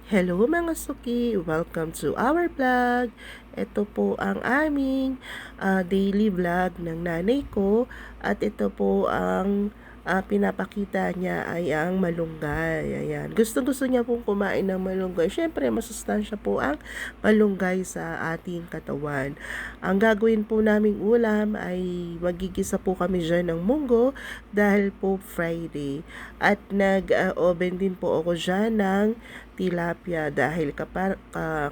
Hello mga suki! Welcome to our vlog. Ito po ang aming daily vlog ng nanay ko at ito po ang pinapakita niya ay ang malunggay. Ayan. Gusto niya pong kumain ng malunggay. Siyempre, masustansya po ang malunggay sa ating katawan. Ang gagawin po naming ulam ay magigisa po kami dyan ng munggo dahil po Friday. At nag-oven din po ako dyan ng tilapia dahil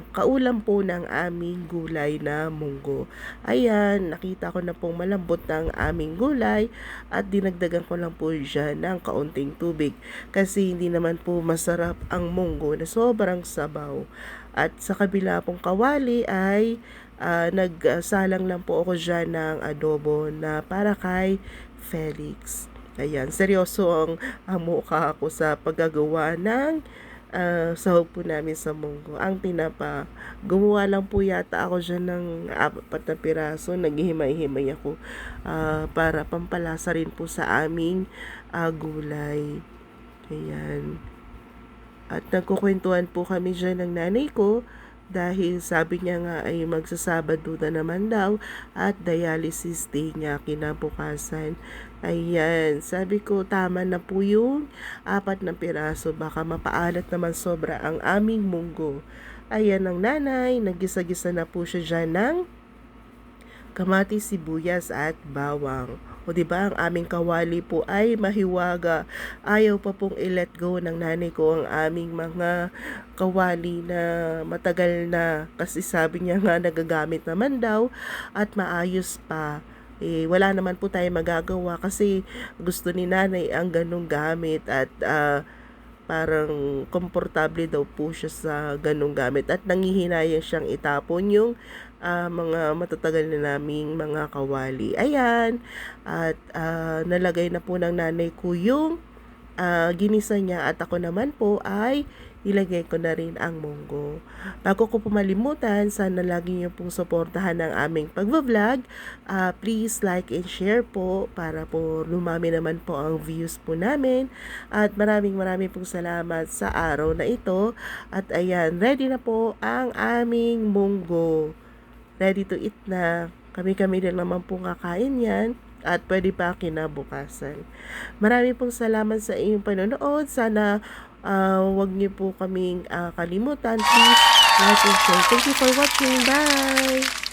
kaulam po ng aming gulay na munggo. Ayan, nakita ko na pong malambot ng aming gulay at dinagdagan ko lang po dyan ng kaunting tubig kasi hindi naman po masarap ang munggo na sobrang sabaw. At sa kabila pong kawali ay nagsalang lang po ako dyan ng adobo na para kay Felix. Ayan, seryoso ang mukha ko sa paggagawa ng sahog po namin sa munggo. Ang tinapa, gumawa lang po yata ako dyan ng 4 na piraso. Naghihimay-himay ako para pampalasa rin po sa aming gulay. Ayan. At nagkukwentuhan po kami dyan ng nanay ko dahil sabi niya nga ay magsasabado na naman daw at dialysis day niya kinabukasan. Ayan, sabi ko tama na po yung 4 na piraso, baka mapaalat naman sobra ang aming munggo. Ayan ang nanay, naggisa-gisa na po siya dyan ng kamatis, sibuyas at bawang. O diba, ang aming kawali po ay mahiwaga. Ayaw pa pong i-let go ng nanay ko ang aming mga kawali na matagal na. Kasi sabi niya nga nagagamit naman daw at maayos pa. Wala naman po tayo magagawa kasi gusto ni nanay ang ganong gamit at parang komportable daw po siya sa ganong gamit at nangihinayang siyang itapon yung mga matatagal na naming mga kawali. Ayan, at nalagay na po ng nanay ko yung ginisa niya at ako naman po ay ilagay ko na rin ang munggo. Bago ko po malimutan, sana lagi niyo pong suportahan ang aming pagbablog. Please like and share po para po lumami naman po ang views po namin. At maraming pong salamat sa araw na ito. At ayan, ready na po ang aming munggo. Ready to eat na. Kami rin naman po kakain yan at pwede pa kinabukasan. Maraming pong salamat sa inyong panonood. Sana wag niyo po kaming kalimutan. Please like and share. Thank you for watching. Bye!